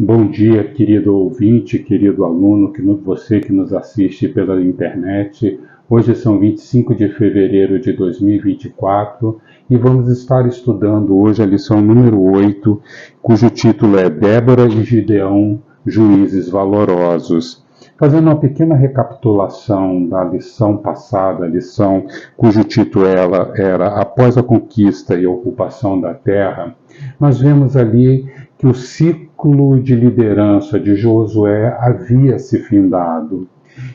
Bom dia, querido ouvinte, querido aluno, você que nos assiste pela internet. Hoje são 25 de fevereiro de 2024 e vamos estar estudando hoje a lição número 8, cujo título é Débora e Gideão, Juízes Valorosos. Fazendo uma pequena recapitulação da lição passada, a lição cujo título era Após a Conquista e Ocupação da Terra, nós vemos ali que o ciclo de liderança de Josué havia se findado.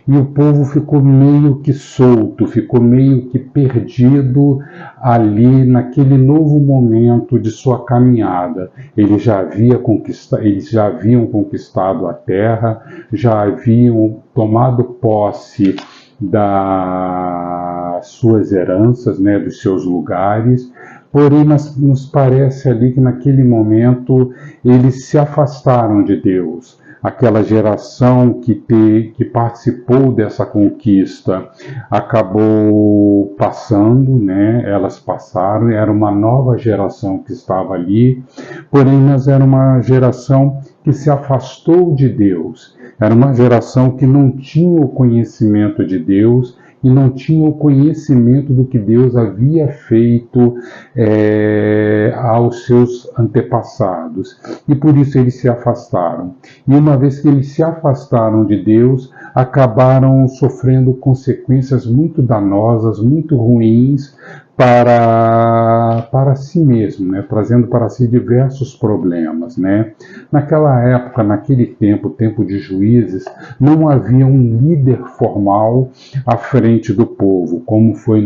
E o povo ficou meio que solto, ficou meio que perdido ali naquele novo momento de sua caminhada. Eles já haviam conquistado a terra, já haviam tomado posse das suas heranças, né, dos seus lugares. Porém, nos parece ali que naquele momento eles se afastaram de Deus. Aquela geração que participou dessa conquista acabou passando, né? Elas passaram, era uma nova geração que estava ali, porém, mas era uma geração que se afastou de Deus. Era uma geração que não tinha o conhecimento de Deus e não tinha o conhecimento do que Deus havia feito aos seus antepassados. E por isso eles se afastaram. E uma vez que eles se afastaram de Deus, acabaram sofrendo consequências muito danosas, muito ruins para si mesmo, né? Trazendo para si diversos problemas, né? Naquela época, naquele tempo de juízes, não havia um líder formal à frente do povo, como foi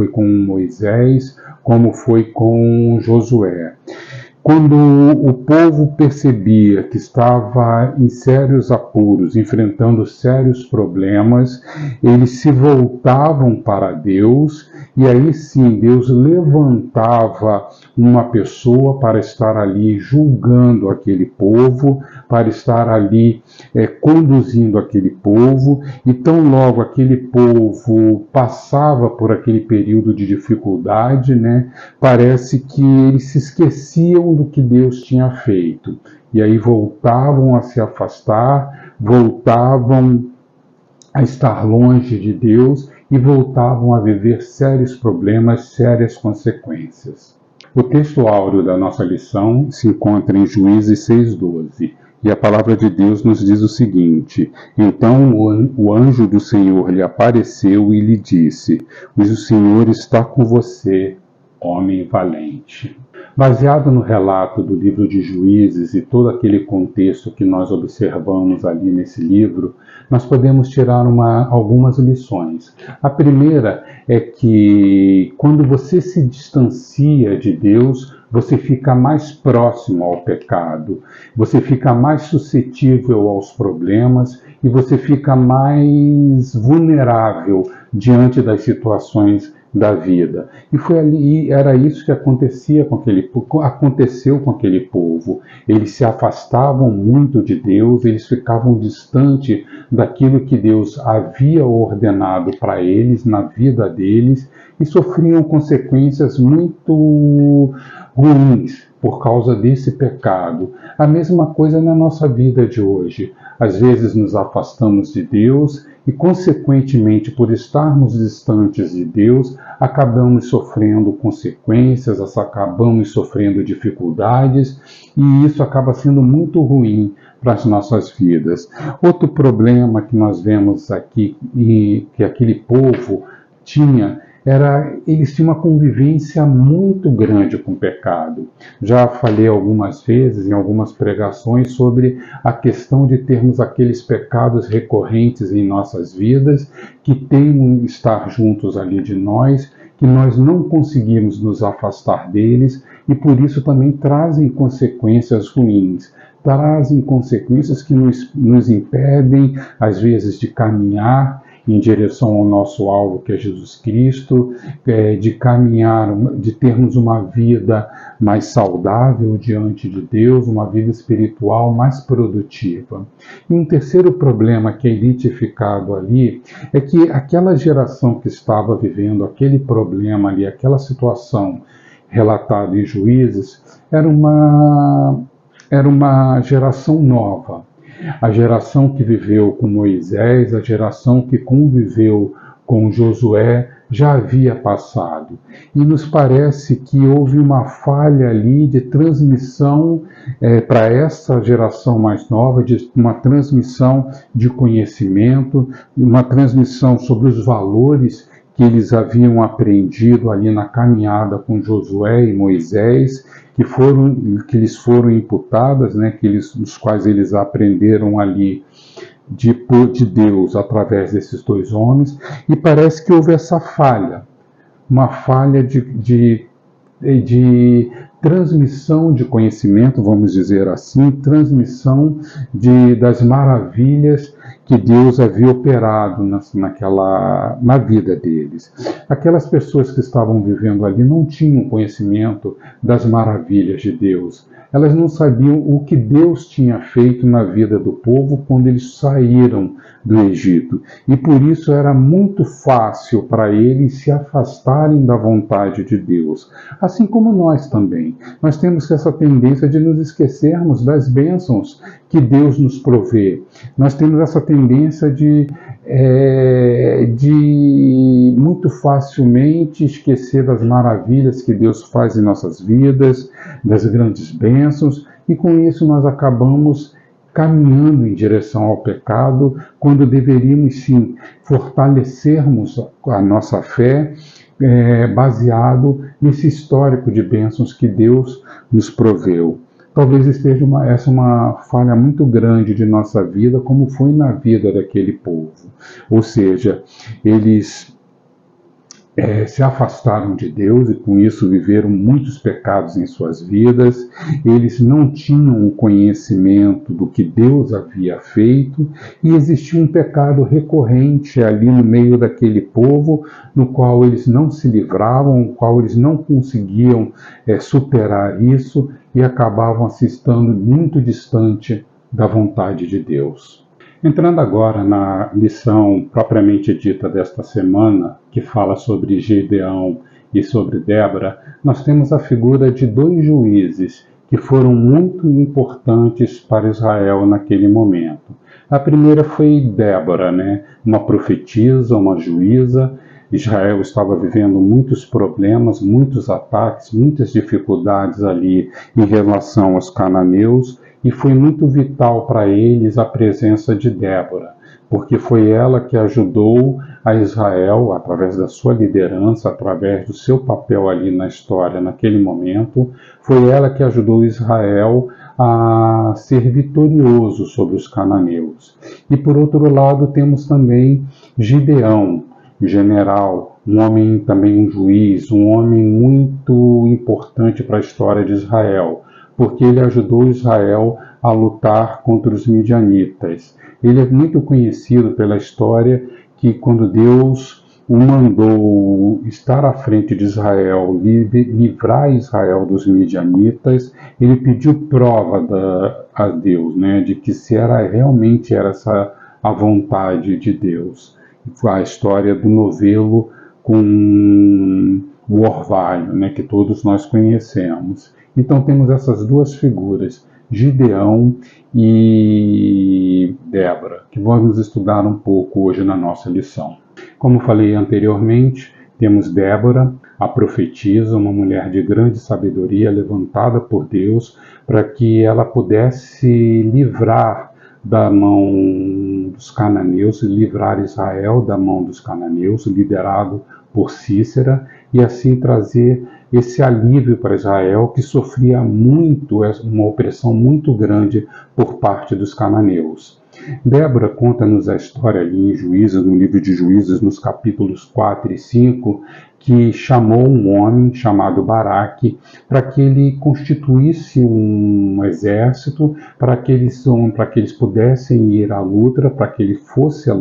com Moisés, como foi com Josué. Quando o povo percebia que estava em sérios apuros, enfrentando sérios problemas, eles se voltavam para Deus e aí sim Deus levantava uma pessoa para estar ali julgando aquele povo, para estar ali conduzindo aquele povo, e tão logo aquele povo passava por aquele período de dificuldade, né, parece que eles se esqueciam do que Deus tinha feito. E aí voltavam a se afastar, voltavam a estar longe de Deus e voltavam a viver sérios problemas, sérias consequências. O texto áureo da nossa lição se encontra em Juízes 6:12. E a palavra de Deus nos diz o seguinte: Então o anjo do Senhor lhe apareceu e lhe disse: O Senhor está com você, homem valente. Baseado no relato do livro de Juízes e todo aquele contexto que nós observamos ali nesse livro, nós podemos tirar algumas lições. A primeira é que quando você se distancia de Deus, você fica mais próximo ao pecado, você fica mais suscetível aos problemas e você fica mais vulnerável diante das situações da vida. E foi ali, era isso que aconteceu com aquele povo. Eles se afastavam muito de Deus, eles ficavam distante daquilo que Deus havia ordenado para eles na vida deles e sofriam consequências muito ruins por causa desse pecado. A mesma coisa na nossa vida de hoje. Às vezes nos afastamos de Deus e, consequentemente, por estarmos distantes de Deus, acabamos sofrendo consequências, acabamos sofrendo dificuldades, e isso acaba sendo muito ruim para as nossas vidas. Outro problema que nós vemos aqui, e que aquele povo tinha, eles tinham uma convivência muito grande com o pecado. Já falei algumas vezes, em algumas pregações, sobre a questão de termos aqueles pecados recorrentes em nossas vidas, que temem estar juntos ali de nós, que nós não conseguimos nos afastar deles, e por isso também trazem consequências ruins. Trazem consequências que nos impedem, às vezes, de caminhar em direção ao nosso alvo, que é Jesus Cristo, de caminhar, de termos uma vida mais saudável diante de Deus, uma vida espiritual mais produtiva. E um terceiro problema que é identificado ali é que aquela geração que estava vivendo aquele problema ali, aquela situação relatada em Juízes, era uma era uma geração nova. A geração que viveu com Moisés, a geração que conviveu com Josué, já havia passado. E nos parece que houve uma falha ali de transmissão para essa geração mais nova, de uma transmissão de conhecimento, uma transmissão sobre os valores que eles haviam aprendido ali na caminhada com Josué e Moisés, que lhes foram imputadas, né, dos quais eles aprenderam ali de Deus através desses dois homens, e parece que houve essa falha, uma falha de transmissão de conhecimento, vamos dizer assim, transmissão das maravilhas que Deus havia operado na vida deles. Aquelas pessoas que estavam vivendo ali não tinham conhecimento das maravilhas de Deus. Elas não sabiam o que Deus tinha feito na vida do povo quando eles saíram do Egito. E por isso era muito fácil para eles se afastarem da vontade de Deus. Assim como nós também. Nós temos essa tendência de nos esquecermos das bênçãos que Deus nos provê. Nós temos essa tendência de muito facilmente esquecer das maravilhas que Deus faz em nossas vidas, das grandes bênçãos, e com isso nós acabamos caminhando em direção ao pecado, quando deveríamos sim fortalecermos a nossa fé, baseado nesse histórico de bênçãos que Deus nos proveu. Talvez esteja essa uma falha muito grande de nossa vida, como foi na vida daquele povo. Ou seja, eles se afastaram de Deus e com isso viveram muitos pecados em suas vidas. Eles não tinham o conhecimento do que Deus havia feito e existia um pecado recorrente ali no meio daquele povo, no qual eles não se livravam, no qual eles não conseguiam superar isso e acabavam se estando muito distante da vontade de Deus. Entrando agora na lição propriamente dita desta semana, que fala sobre Gideão e sobre Débora, nós temos a figura de dois juízes que foram muito importantes para Israel naquele momento. A primeira foi Débora, né? Uma profetisa, uma juíza. Israel estava vivendo muitos problemas, muitos ataques, muitas dificuldades ali em relação aos cananeus, e foi muito vital para eles a presença de Débora, porque foi ela que ajudou a Israel, através da sua liderança, através do seu papel ali na história naquele momento, foi ela que ajudou Israel a ser vitorioso sobre os cananeus. E por outro lado temos também Gideão, general, um homem também um juiz, um homem muito importante para a história de Israel, porque ele ajudou Israel a lutar contra os midianitas. Ele é muito conhecido pela história que quando Deus o mandou estar à frente de Israel, livrar Israel dos midianitas, ele pediu prova a Deus, né, de que se realmente era essa a vontade de Deus. A história do novelo com o orvalho, né, que todos nós conhecemos. Então temos essas duas figuras, Gideão e Débora, que vamos estudar um pouco hoje na nossa lição. Como falei anteriormente, temos Débora, a profetisa, uma mulher de grande sabedoria, levantada por Deus para que ela pudesse livrar da mão dos cananeus, livrar Israel da mão dos cananeus, liderado por Cícera, e assim trazer esse alívio para Israel, que sofria muito, uma opressão muito grande por parte dos cananeus. Débora conta-nos a história ali em Juízes, no livro de Juízes, nos capítulos 4 e 5, que chamou um homem chamado Baraque para que ele constituísse um exército, para que eles pudessem ir à luta, para que eles fossem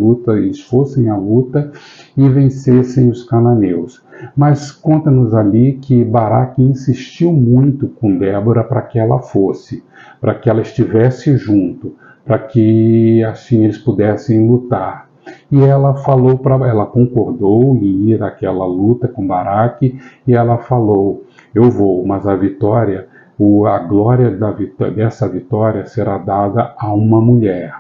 à luta e vencessem os cananeus. Mas conta-nos ali que Baraque insistiu muito com Débora para que ela fosse, para que ela estivesse junto, para que assim eles pudessem lutar. E ela concordou em ir àquela luta com Baraque, e ela falou: eu vou, mas a vitória a glória dessa vitória será dada a uma mulher.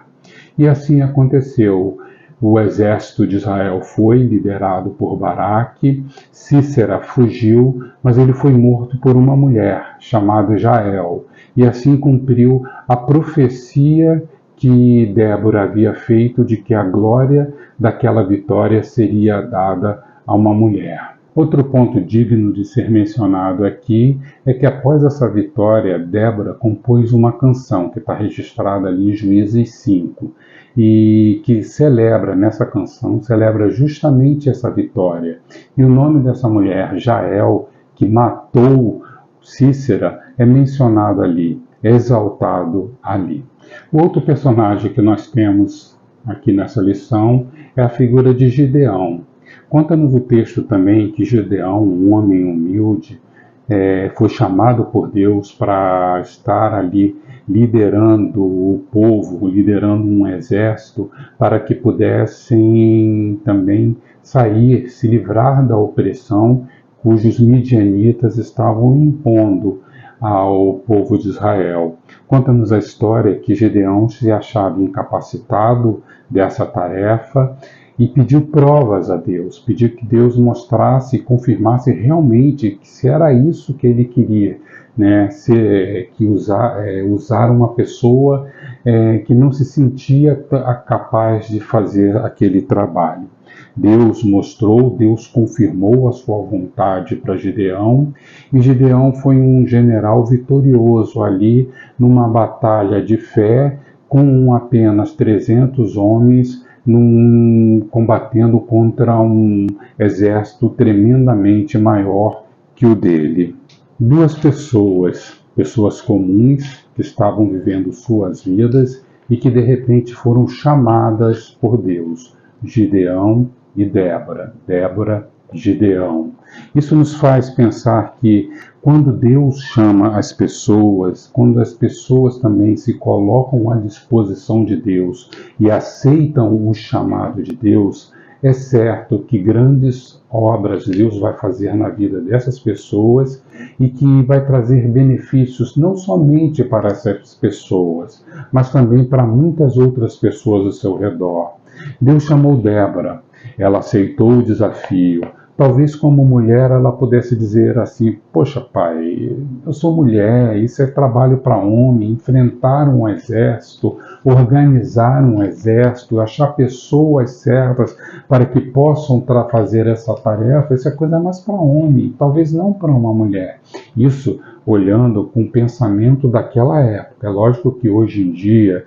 E assim aconteceu. O exército de Israel foi liderado por Baraque, Sísera fugiu, mas ele foi morto por uma mulher chamada Jael. E assim cumpriu a profecia que Débora havia feito de que a glória daquela vitória seria dada a uma mulher. Outro ponto digno de ser mencionado aqui é que após essa vitória, Débora compôs uma canção que está registrada ali em Juízes 5 e que nessa canção, celebra justamente essa vitória. E o nome dessa mulher, Jael, que matou Sísera, é mencionado ali, é exaltado ali. O outro personagem que nós temos aqui nessa lição é a figura de Gideão. Conta-nos o texto também que Gideão, um homem humilde, foi chamado por Deus para estar ali liderando o povo, liderando um exército, para que pudessem também sair, se livrar da opressão cujos midianitas estavam impondo ao povo de Israel. Conta-nos a história que Gideão se achava incapacitado dessa tarefa e pediu provas a Deus, pediu que Deus mostrasse e confirmasse realmente que se era isso que ele queria, né? Usar uma pessoa que não se sentia capaz de fazer aquele trabalho. Deus mostrou, Deus confirmou a sua vontade para Gideão, e Gideão foi um general vitorioso ali numa batalha de fé com apenas 300 homens combatendo contra um exército tremendamente maior que o dele. Duas pessoas comuns que estavam vivendo suas vidas e que de repente foram chamadas por Deus, Gideão e Débora, Gideão. Isso nos faz pensar que quando Deus chama as pessoas, quando as pessoas também se colocam à disposição de Deus e aceitam o chamado de Deus, é certo que grandes obras Deus vai fazer na vida dessas pessoas e que vai trazer benefícios não somente para essas pessoas, mas também para muitas outras pessoas ao seu redor. Deus chamou Débora, ela aceitou o desafio. Talvez como mulher ela pudesse dizer assim, poxa pai, eu sou mulher, isso é trabalho para homem, enfrentar um exército, organizar um exército, achar pessoas certas para que possam fazer essa tarefa, isso é coisa mais para homem, talvez não para uma mulher. Isso olhando com o pensamento daquela época. É lógico que hoje em dia,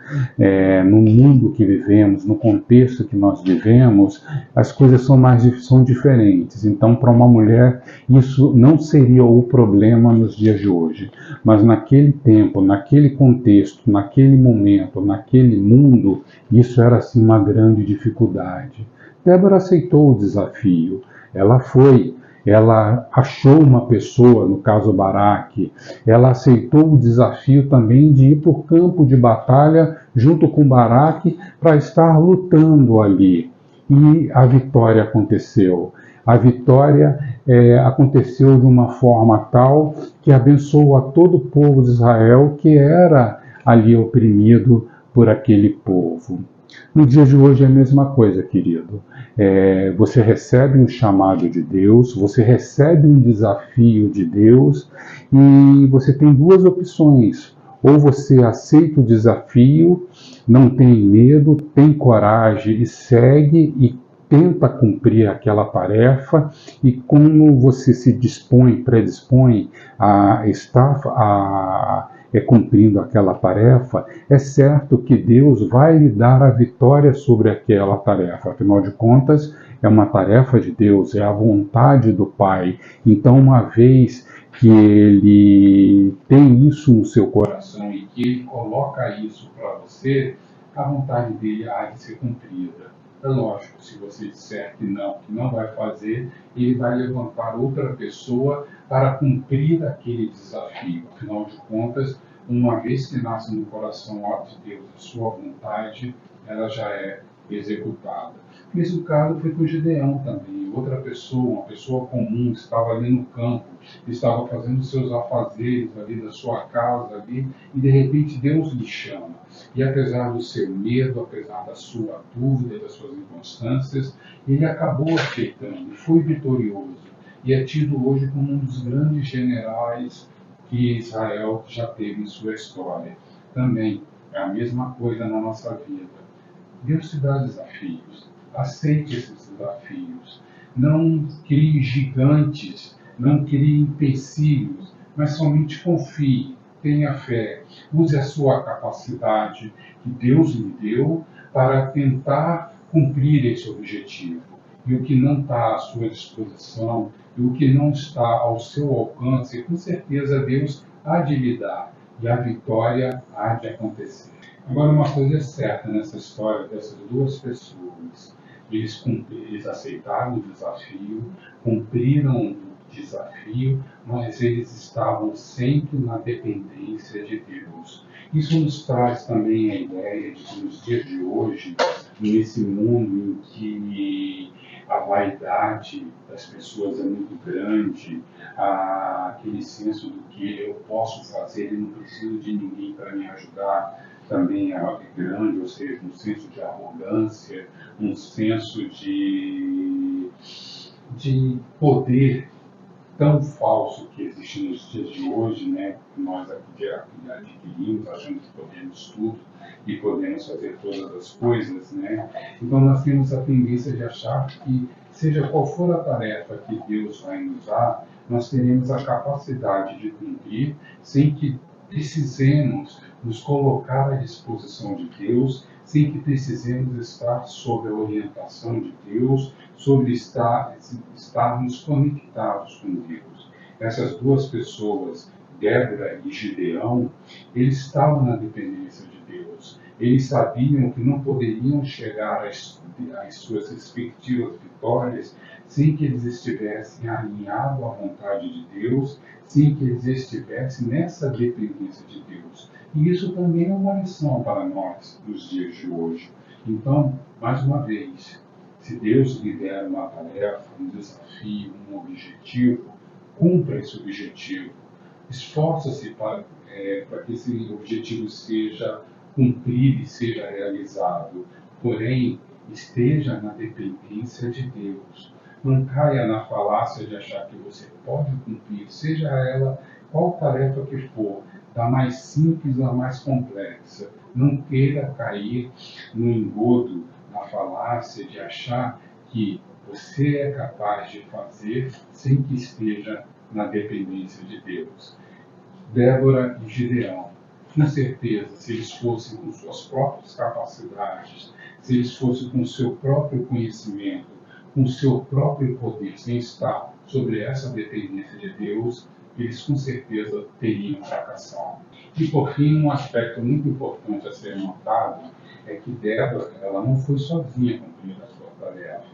no mundo que vivemos, no contexto que nós vivemos, as coisas são diferentes. Então, para uma mulher, isso não seria o problema nos dias de hoje. Mas naquele tempo, naquele contexto, naquele momento, naquele mundo, isso era assim uma grande dificuldade. Débora aceitou o desafio. Ela achou uma pessoa, no caso Baraque, ela aceitou o desafio também de ir para o campo de batalha junto com Baraque para estar lutando ali. E a vitória aconteceu. A vitória aconteceu de uma forma tal que abençoou a todo o povo de Israel que era ali oprimido por aquele povo. No dia de hoje é a mesma coisa, querido. Você recebe um chamado de Deus, você recebe um desafio de Deus e você tem duas opções. Ou você aceita o desafio, não tem medo, tem coragem e segue e tenta cumprir aquela tarefa, e como você se predispõe a estar cumprindo aquela tarefa, é certo que Deus vai lhe dar a vitória sobre aquela tarefa. Afinal de contas, é uma tarefa de Deus, é a vontade do Pai. Então, uma vez que Ele tem isso no seu coração e que Ele coloca isso para você, a vontade dele há de ser cumprida. É lógico, se você disser que não vai fazer, ele vai levantar outra pessoa para cumprir aquele desafio. Afinal de contas, uma vez que nasce no coração de Deus a sua vontade, ela já é executada. O mesmo caso foi com Gideão também. Outra pessoa, uma pessoa comum, que estava ali no campo, estava fazendo seus afazeres ali da sua casa ali, e de repente Deus lhe chama. E apesar do seu medo, apesar da sua dúvida, das suas inconstâncias, ele acabou aceitando e foi vitorioso. E é tido hoje como um dos grandes generais que Israel já teve em sua história. Também é a mesma coisa na nossa vida. Deus te dá desafios. Aceite esses desafios. Não crie gigantes, não crie empecilhos, mas somente confie, tenha fé. Use a sua capacidade que Deus lhe deu para tentar cumprir esse objetivo. E o que não está à sua disposição, e o que não está ao seu alcance, com certeza Deus há de lhe dar, e a vitória há de acontecer. Agora, uma coisa é certa nessa história dessas duas pessoas: eles aceitaram o desafio, cumpriram o desafio, mas eles estavam sempre na dependência de Deus. Isso nos traz também a ideia de que nos dias de hoje, nesse mundo em que a vaidade das pessoas é muito grande, aquele senso do que eu posso fazer e não preciso de ninguém para me ajudar, também é grande, ou seja, um senso de arrogância, um senso de poder tão falso que existe nos dias de hoje, né? Nós adquirimos, achando que podemos tudo e podemos fazer todas as coisas, né? Então nós temos a tendência de achar que, seja qual for a tarefa que Deus vai nos dar, nós teremos a capacidade de cumprir sem que precisemos nos colocar à disposição de Deus, sem que precisemos estar sob a orientação de Deus, sobre estarmos conectados com Deus. Essas duas pessoas, Débora e Gideão, eles estavam na dependência de Deus. Eles sabiam que não poderiam chegar às suas respectivas vitórias sem que eles estivessem alinhados à vontade de Deus, sem que eles estivessem nessa dependência de Deus. E isso também é uma lição para nós nos dias de hoje. Então, mais uma vez, se Deus lhe der uma tarefa, um desafio, um objetivo, cumpra esse objetivo. Esforça-se para que esse objetivo seja cumprido e seja realizado. Porém, esteja na dependência de Deus. Não caia na falácia de achar que você pode cumprir, seja ela qual tarefa que for, da mais simples à mais complexa. Não queira cair no engodo, na falácia de achar que você é capaz de fazer sem que esteja na dependência de Deus. Débora e Gideão, com certeza, se eles fossem com suas próprias capacidades, se eles fossem com seu próprio conhecimento, com seu próprio poder, sem estar sobre essa dependência de Deus, eles com certeza teriam fracassado. E por fim, um aspecto muito importante a ser notado é que Débora, ela não foi sozinha cumprir a sua tarefa.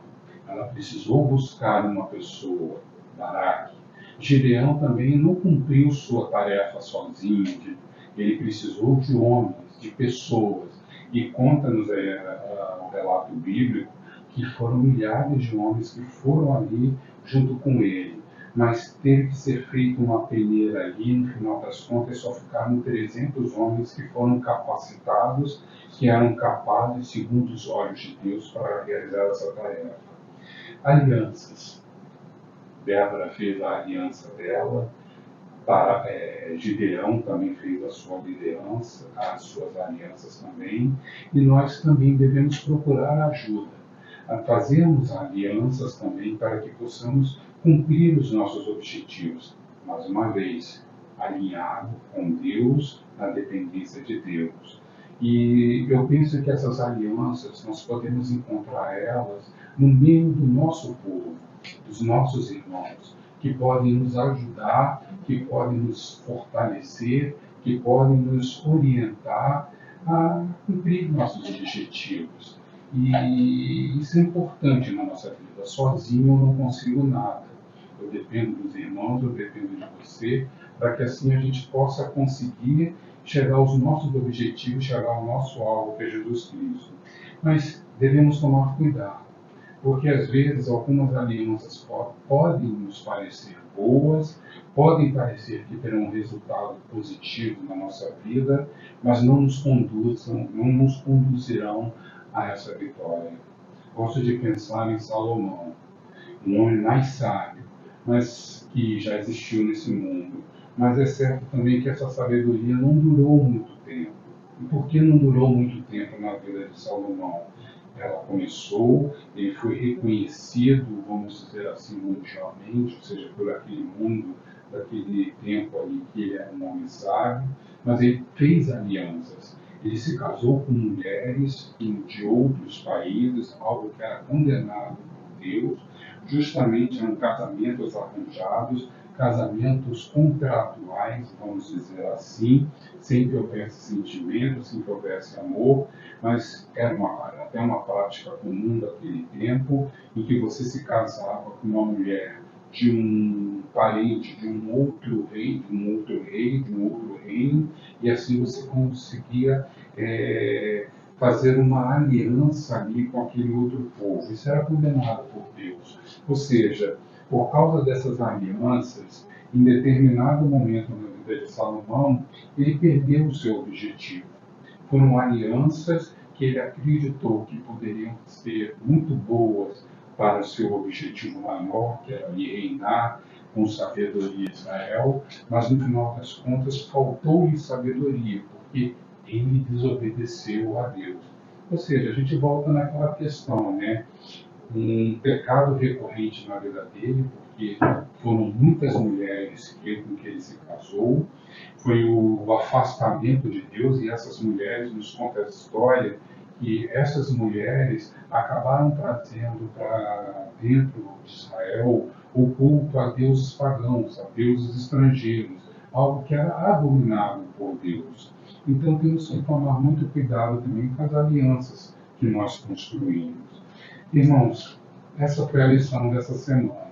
Ela precisou buscar uma pessoa, Baraque. Gideão também não cumpriu sua tarefa sozinho, ele precisou de homens, de pessoas. E conta-nos o relato bíblico que foram milhares de homens que foram ali junto com ele. Mas teve que ser feita uma peneira ali, no final das contas só ficaram 300 homens que foram capacitados, que eram capazes, segundo os olhos de Deus, para realizar essa tarefa. Alianças. Débora fez a aliança dela, Gideão também fez a sua liderança, as suas alianças também, e nós também devemos procurar ajuda, a fazermos alianças também para que possamos cumprir os nossos objetivos, mais uma vez, alinhado com Deus, na dependência de Deus. E eu penso que essas alianças, nós podemos encontrar elas no meio do nosso povo, dos nossos irmãos, que podem nos ajudar, que podem nos fortalecer, que podem nos orientar a cumprir nossos objetivos. E isso é importante na nossa vida. Sozinho eu não consigo nada. Eu dependo dos irmãos, eu dependo de você, para que assim a gente possa conseguir chegar aos nossos objetivos, chegar ao nosso alvo, que é Jesus Cristo. Mas devemos tomar cuidado, porque às vezes algumas alianças podem nos parecer boas, podem parecer que terão um resultado positivo na nossa vida, mas não nos conduzirão a essa vitória. Gosto de pensar em Salomão, um homem mais sábio, mas que já existiu nesse mundo. Mas é certo também que essa sabedoria não durou muito tempo. E por que não durou muito tempo na vida de Salomão? Ela começou, ele foi reconhecido, vamos dizer assim, mundialmente, ou seja, por aquele mundo, daquele tempo ali que ele era um homem sábio, mas ele fez alianças. Ele se casou com mulheres de outros países, algo que era condenado por Deus, justamente eram casamentos arranjados, casamentos contratuais, vamos dizer assim, sem que houvesse sentimento, sem que houvesse amor, mas era até uma prática comum daquele tempo, em que você se casava com uma mulher de um parente de um outro rei, de um outro rei, de um outro reino, e assim você conseguia fazer uma aliança ali com aquele outro povo. Isso era condenado por Deus. Ou seja, por causa dessas alianças, em determinado momento na vida de Salomão, ele perdeu o seu objetivo. Foram alianças que ele acreditou que poderiam ser muito boas para o seu objetivo maior, que era ali reinar com sabedoria Israel, mas no final das contas faltou-lhe sabedoria, porque ele desobedeceu a Deus. Ou seja, a gente volta naquela questão, né? Um pecado recorrente na vida dele, porque foram muitas mulheres com que ele se casou, foi o afastamento de Deus, e essas mulheres nos contam a história que essas mulheres acabaram trazendo para dentro de Israel o culto a deuses pagãos, a deuses estrangeiros, algo que era abominável por Deus. Então temos que tomar muito cuidado também com as alianças que nós construímos. Irmãos, essa foi a lição dessa semana.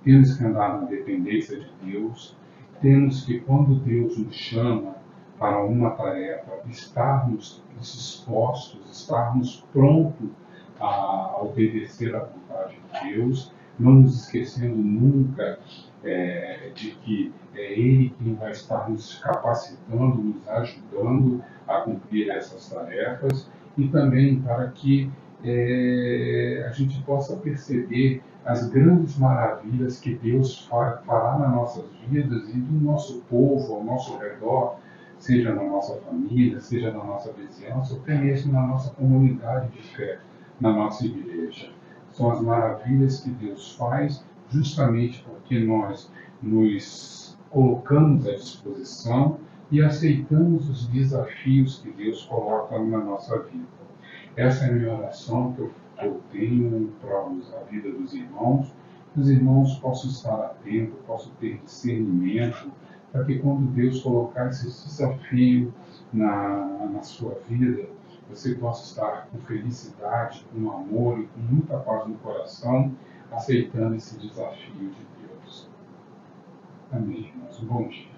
Temos que andar na dependência de Deus, temos que, quando Deus nos chama para uma tarefa, estarmos dispostos, estarmos prontos a obedecer à vontade de Deus, não nos esquecendo nunca de que é Ele quem vai estar nos capacitando, nos ajudando a cumprir essas tarefas, e também para que a gente possa perceber as grandes maravilhas que Deus fará nas nossas vidas e do nosso povo ao nosso redor, seja na nossa família, seja na nossa vizinhança, ou até mesmo na nossa comunidade de fé, na nossa igreja. São as maravilhas que Deus faz justamente porque nós nos colocamos à disposição e aceitamos os desafios que Deus coloca na nossa vida. Essa é a minha oração que eu tenho para a vida dos irmãos, que os irmãos possam estar atentos, possam ter discernimento, para que quando Deus colocar esse desafio na sua vida, você possa estar com felicidade, com amor e com muita paz no coração, aceitando esse desafio de Deus. Amém, irmãos. Um bom dia.